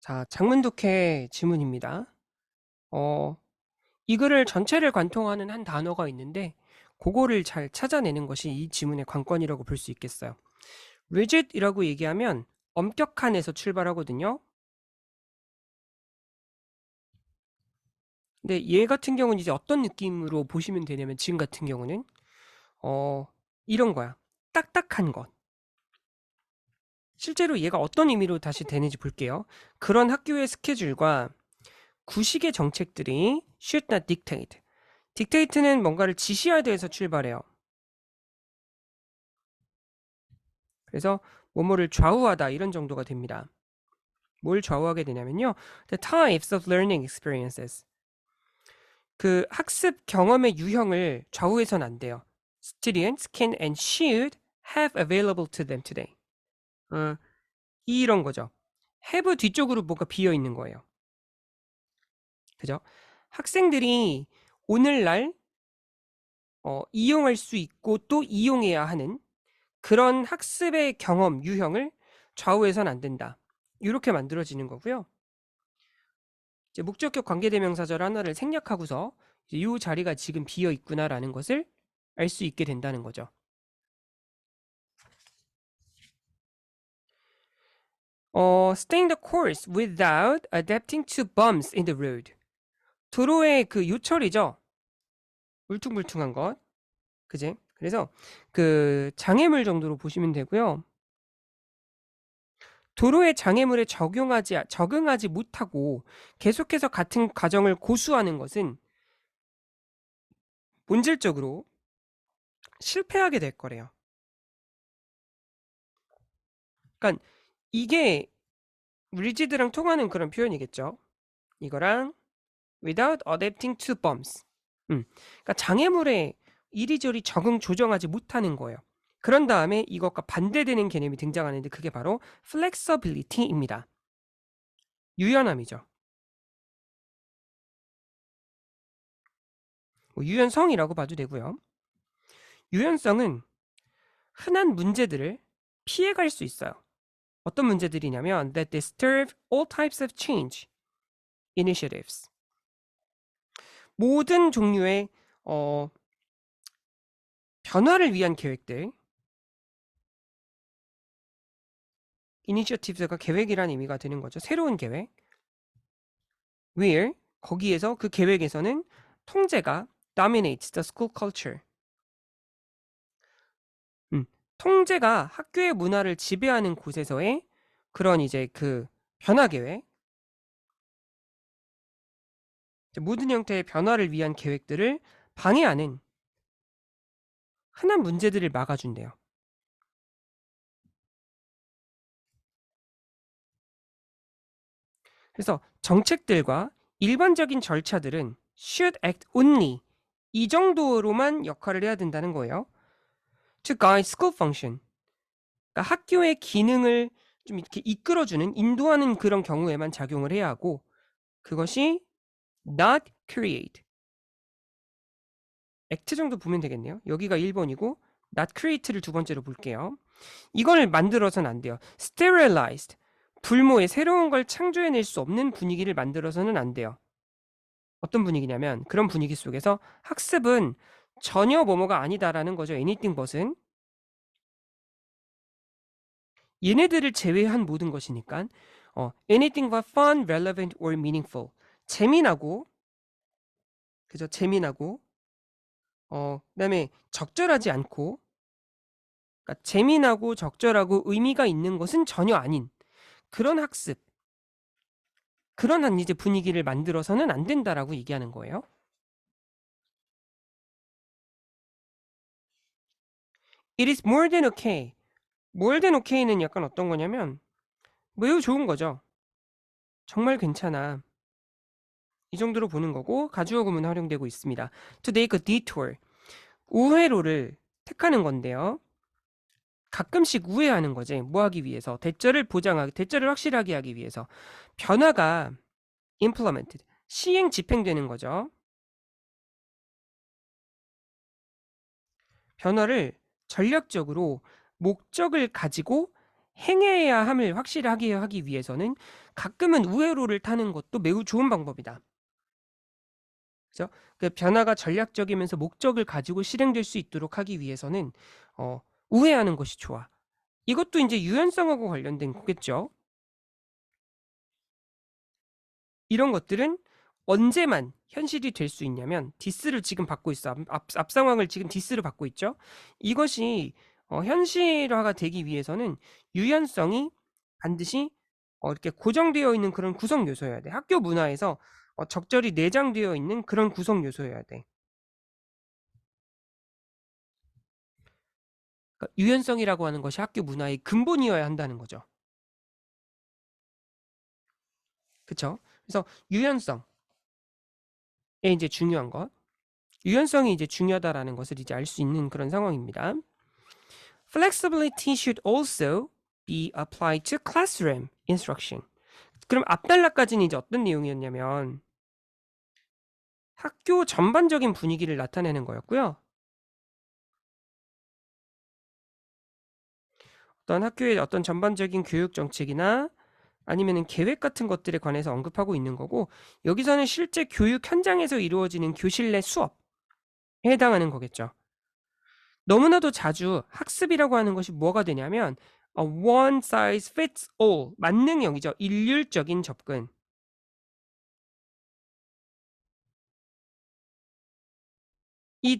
자, 장문독해 지문입니다. 어, 이 글을 전체를 관통하는 한 단어가 있는데, 그거를 잘 찾아내는 것이 이 지문의 관건이라고 볼 수 있겠어요. rigid이라고 얘기하면 엄격한에서 출발하거든요. 근데 얘 같은 경우는 이제 어떤 느낌으로 보시면 되냐면, 지금 같은 경우는, 어, 이런 거야. 딱딱한 것. 실제로 얘가 어떤 의미로 다시 되는지 볼게요. 그런 학교의 스케줄과 구식의 정책들이 should not dictate. dictate는 뭔가를 지시하다에서 출발해요. 그래서 뭐뭐를 좌우하다 이런 정도가 됩니다. 뭘 좌우하게 되냐면요. The types of learning experiences. 그 학습 경험의 유형을 좌우해서는 안 돼요. Students can and should have available to them today. 어, 이런 거죠. have 뒤쪽으로 뭐가 비어 있는 거예요. 그죠? 학생들이 오늘날 이용할 수 있고 또 이용해야 하는 그런 학습의 경험, 유형을 좌우해서는 안 된다. 이렇게 만들어지는 거고요. 이제 목적격 관계대명사절 하나를 생략하고서 이 자리가 지금 비어 있구나라는 것을 알 수 있게 된다는 거죠. staying the course without adapting to bumps in the road. 도로의 그 요철이죠. 울퉁불퉁한 것. 그지? 그래서 그 장애물 정도로 보시면 되고요. 도로의 장애물에 적응하지 못하고 계속해서 같은 과정을 고수하는 것은 본질적으로 실패하게 될 거래요. 그러니까 이게 rigid랑 통하는 그런 표현이겠죠. 이거랑 without adapting to bumps. 그러니까 장애물에 이리저리 적응 조정하지 못하는 거예요. 그런 다음에 이것과 반대되는 개념이 등장하는데 그게 바로 flexibility입니다. 유연함이죠. 뭐 유연성이라고 봐도 되고요. 유연성은 흔한 문제들을 피해갈 수 있어요. 어떤 문제들이냐면 that disturb all types of change initiatives. 모든 종류의 변화를 위한 계획들, initiatives가 계획이라는 의미가 되는 거죠. 새로운 계획. where 거기에서 그 계획에서는 통제가 dominates the school culture. 통제가 학교의 문화를 지배하는 곳에서의 그런 이제 그 변화 계획, 모든 형태의 변화를 위한 계획들을 방해하는 흔한 문제들을 막아준대요. 그래서 정책들과 일반적인 절차들은 should act only 이 정도로만 역할을 해야 된다는 거예요. To guide school function. 그러니까 학교의 기능을 좀 이렇게 이끌어주는, 인도하는 그런 경우에만 작용을 해야 하고, 그것이 not create. act 정도 보면 되겠네요. 여기가 1번이고, not create를 두 번째로 볼게요. 이걸 만들어서는 안 돼요. sterilized. 불모의 새로운 걸 창조해낼 수 없는 분위기를 만들어서는 안 돼요. 어떤 분위기냐면, 그런 분위기 속에서 학습은 전혀 뭐뭐가 아니다라는 거죠. anything but은. 얘네들을 제외한 모든 것이니까 anything but fun, relevant or meaningful. 재미나고 그죠? 재미나고 그다음에 적절하지 않고 그러니까 재미나고 적절하고 의미가 있는 것은 전혀 아닌 그런 학습. 그런 한 이제 분위기를 만들어서는 안 된다라고 얘기하는 거예요. It is more than okay. more than okay는 약간 어떤 거냐면 매우 좋은 거죠. 정말 괜찮아. 이 정도로 보는 거고 가주어 구문 활용되고 있습니다. To take a detour. 우회로를 택하는 건데요. 가끔씩 우회하는 거지. 뭐 하기 위해서? 대절을 확실하게 하기 위해서. 변화가 implemented, 시행 집행되는 거죠. 변화를 전략적으로 목적을 가지고 행해야 함을 확실하게 하기 위해서는 가끔은 우회로를 타는 것도 매우 좋은 방법이다. 그죠? 그 변화가 전략적이면서 목적을 가지고 실행될 수 있도록 하기 위해서는 우회하는 것이 좋아. 이것도 인제 유연성하고 관련된 거겠죠. 이런 것들은 언제만 현실이 될 수 있냐면 디스를 지금 받고 있어. 앞 상황을 지금 디스를 받고 있죠. 이것이 현실화가 되기 위해서는 유연성이 반드시 이렇게 고정되어 있는 그런 구성 요소여야 돼. 학교 문화에서 적절히 내장되어 있는 그런 구성 요소여야 돼. 그러니까 유연성이라고 하는 것이 학교 문화의 근본이어야 한다는 거죠. 그쵸? 그래서 유연성에 인제 중요한 것, 유연성이 이제 중요하다라는 것을 이제 알 수 있는 그런 상황입니다. Flexibility should also be applied to classroom instruction. 그럼 앞단락까지는 이제 어떤 내용이었냐면 학교 전반적인 분위기를 나타내는 거였고요. 어떤 학교의 어떤 전반적인 교육 정책이나 아니면은 계획 같은 것들에 관해서 언급하고 있는 거고, 여기서는 실제 교육 현장에서 이루어지는 교실 내 수업에 해당하는 거겠죠. 너무나도 자주 학습이라고 하는 것이 뭐가 되냐면 one size fits all, 만능형이죠. 일률적인 접근이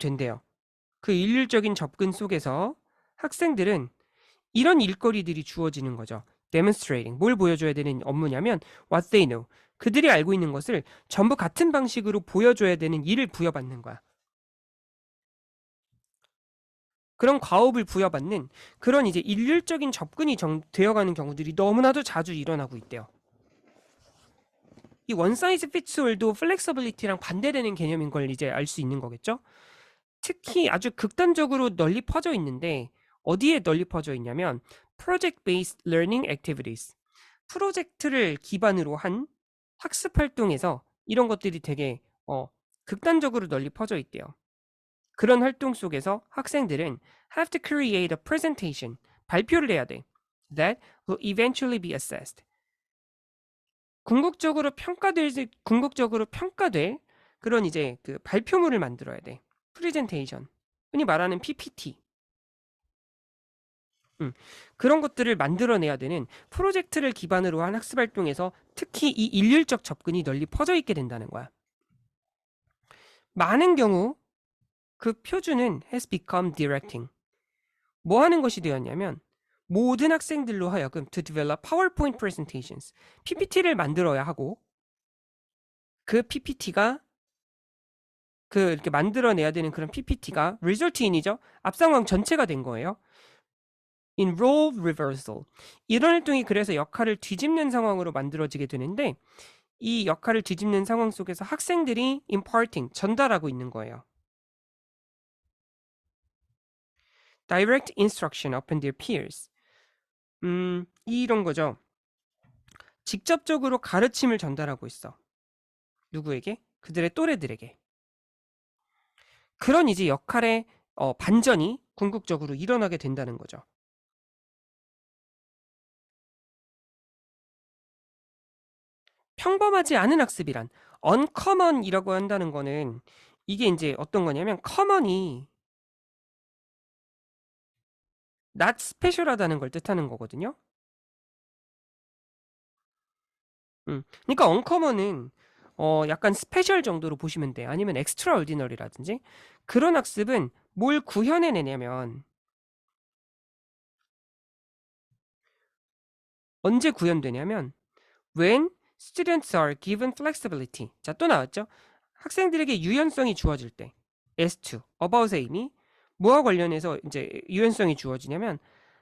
된대요. 그 일률적인 접근 속에서 학생들은 이런 일거리들이 주어지는 거죠. demonstrating, 뭘 보여줘야 되는 업무냐면 what they know, 그들이 알고 있는 것을 전부 같은 방식으로 보여줘야 되는 일을 부여받는 거야. 그런 과업을 부여받는 그런 이제 일률적인 접근이 되어가는 경우들이 너무나도 자주 일어나고 있대요. 이 원 사이즈 피츠 올도 플렉서빌리티랑 반대되는 개념인 걸 이제 알 수 있는 거겠죠? 특히 아주 극단적으로 널리 퍼져 있는데 어디에 널리 퍼져 있냐면 Project Based Learning Activities, 프로젝트를 기반으로 한 학습 활동에서 이런 것들이 되게 극단적으로 널리 퍼져 있대요. 그런 활동 속에서 학생들은 have to create a presentation, 발표를 해야 돼. That will eventually be assessed. 궁극적으로 평가될 그런 이제 그 발표물을 만들어야 돼. 프레젠테이션. 흔히 말하는 PPT. 그런 것들을 만들어내야 되는 프로젝트를 기반으로 한 학습 활동에서 특히 이 일률적 접근이 널리 퍼져 있게 된다는 거야. 많은 경우 그 표준은 has become directing. 뭐 하는 것이 되었냐면 모든 학생들로 하여금 to develop PowerPoint presentations, PPT를 만들어야 하고 그 PPT가 이렇게 만들어내야 되는 그런 PPT가 result in이죠. 앞상황 전체가 된 거예요. in role reversal. 이런 활동이 그래서 역할을 뒤집는 상황으로 만들어지게 되는데 이 역할을 뒤집는 상황 속에서 학생들이 imparting, 전달하고 있는 거예요. direct instruction upon their peers. 이런 거죠. 직접적으로 가르침을 전달하고 있어. 누구에게? 그들의 또래들에게. 그런 이제 역할의 반전이 궁극적으로 일어나게 된다는 거죠. 평범하지 않은 학습이란 uncommon이라고 한다는 거는 이게 이제 어떤 거냐면 common이 not special하다는 걸 뜻하는 거거든요. 그러니까 uncommon은 약간 스페셜 정도로 보시면 돼. 아니면 extraordinary라든지. 그런 학습은 뭘 구현해내냐면 언제 구현되냐면 when students are given flexibility. 자, 또 나왔죠? 학생들에게 유연성이 주어질 때. as to, about의 의미. 뭐와 관련해서 이제 유연성이 주어지냐면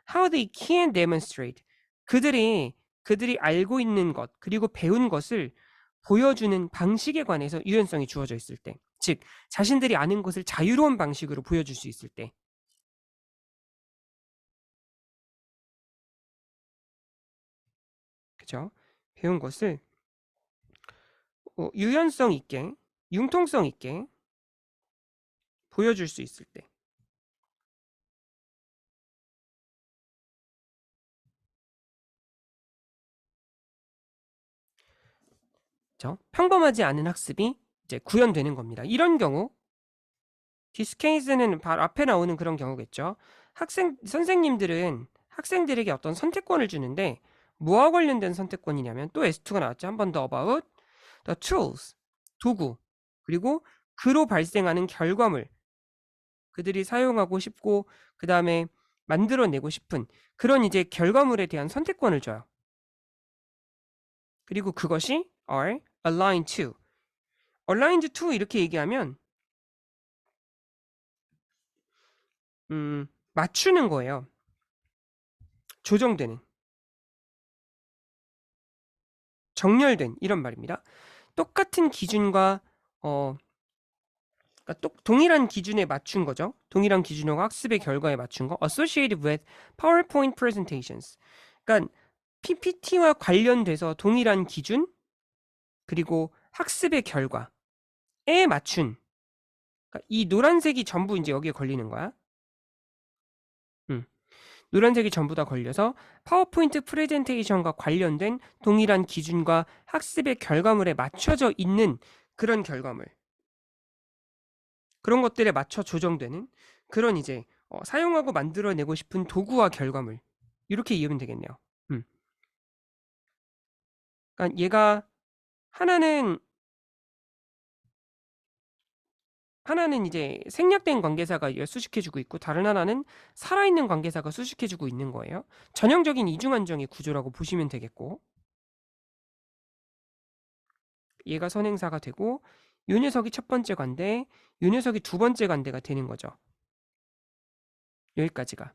how they can demonstrate. 그들이 알고 있는 것, 그리고 배운 것을 보여주는 방식에 관해서 유연성이 주어져 있을 때. 즉, 자신들이 아는 것을 자유로운 방식으로 보여줄 수 있을 때. 그죠? 배운 것을 유연성 있게, 융통성 있게 보여줄 수 있을 때. 그렇죠? 평범하지 않은 학습이 이제 구현되는 겁니다. 이런 경우 this case는 바로 앞에 나오는 그런 경우겠죠. 선생님들은 학생들에게 어떤 선택권을 주는데 뭐와 관련된 선택권이냐면 또 S2가 나왔죠. 한 번 더 about the tools, 도구, 그리고 그로 발생하는 결과물, 그들이 사용하고 싶고 그 다음에 만들어내고 싶은 그런 이제 결과물에 대한 선택권을 줘요. 그리고 그것이 are aligned to, aligned to 이렇게 얘기하면 맞추는 거예요. 조정되는, 정렬된 이런 말입니다. 똑같은 기준과 그러니까 동일한 기준에 맞춘 거죠. 동일한 기준과 학습의 결과에 맞춘 거. Associated with PowerPoint presentations. 그러니까 PPT와 관련돼서 동일한 기준 그리고 학습의 결과에 맞춘. 그러니까 이 노란색이 전부 이제 여기에 걸리는 거야. 노란색이 전부 다 걸려서 파워포인트 프레젠테이션과 관련된 동일한 기준과 학습의 결과물에 맞춰져 있는 그런 결과물. 그런 것들에 맞춰 조정되는 그런 이제 사용하고 만들어내고 싶은 도구와 결과물. 이렇게 이해하면 되겠네요. 그러니까 얘가 하나는 이제 생략된 관계사가 수식해주고 있고 다른 하나는 살아있는 관계사가 수식해주고 있는 거예요. 전형적인 이중안정의 구조라고 보시면 되겠고 얘가 선행사가 되고 요 녀석이 첫 번째 관대, 요 녀석이 두 번째 관대가 되는 거죠. 여기까지가.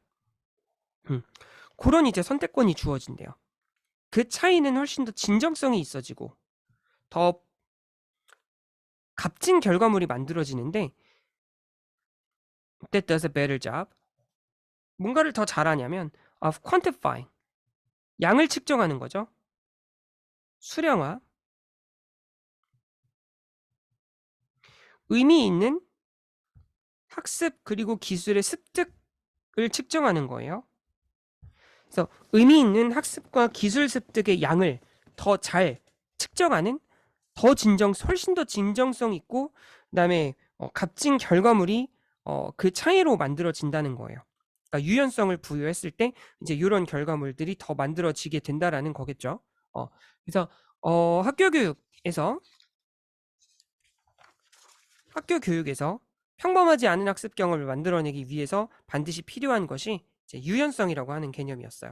그런 이제 선택권이 주어진대요. 그 차이는 훨씬 더 진정성이 있어지고 더 값진 결과물이 만들어지는데 that does a better job. 뭔가를 더 잘하냐면 of quantifying. 양을 측정하는 거죠. 수량화. 의미 있는 학습 그리고 기술의 습득을 측정하는 거예요. 그래서 의미 있는 학습과 기술 습득의 양을 더 잘 측정하는 훨씬 더 진정성 있고 그다음에 값진 결과물이 그 차이로 만들어진다는 거예요. 그러니까 유연성을 부여했을 때 이제 이런 결과물들이 더 만들어지게 된다라는 거겠죠. 그래서 학교 교육에서 평범하지 않은 학습 경험을 만들어내기 위해서 반드시 필요한 것이 이제 유연성이라고 하는 개념이었어요.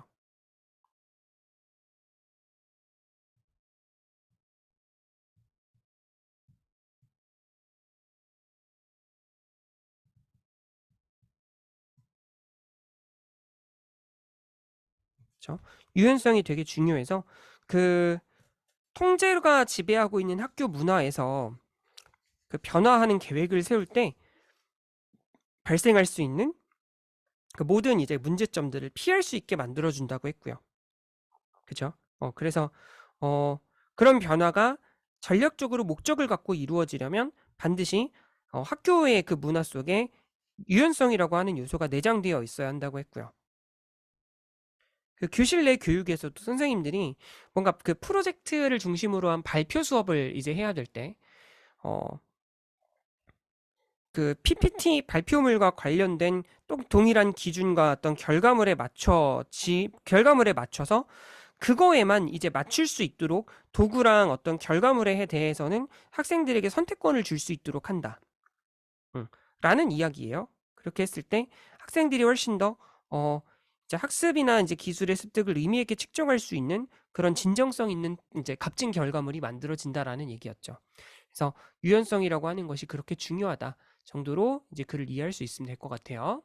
그렇죠? 유연성이 되게 중요해서 그 통제가 지배하고 있는 학교 문화에서 그 변화하는 계획을 세울 때 발생할 수 있는 그 모든 이제 문제점들을 피할 수 있게 만들어준다고 했고요. 그죠? 그래서 그런 변화가 전략적으로 목적을 갖고 이루어지려면 반드시 학교의 그 문화 속에 유연성이라고 하는 요소가 내장되어 있어야 한다고 했고요. 그 교실 내 교육에서도 선생님들이 뭔가 그 프로젝트를 중심으로 한 발표 수업을 이제 해야 될 때, 그 PPT 발표물과 관련된 또 동일한 기준과 어떤 결과물에 맞춰서 그거에만 이제 맞출 수 있도록 도구랑 어떤 결과물에 대해서는 학생들에게 선택권을 줄 수 있도록 한다. 라는 이야기예요. 그렇게 했을 때 학생들이 훨씬 더 이제 학습이나 이제 기술의 습득을 의미 있게 측정할 수 있는 그런 진정성 있는 이제 값진 결과물이 만들어진다라는 얘기였죠. 그래서 유연성이라고 하는 것이 그렇게 중요하다 정도로 이제 글을 이해할 수 있으면 될 것 같아요.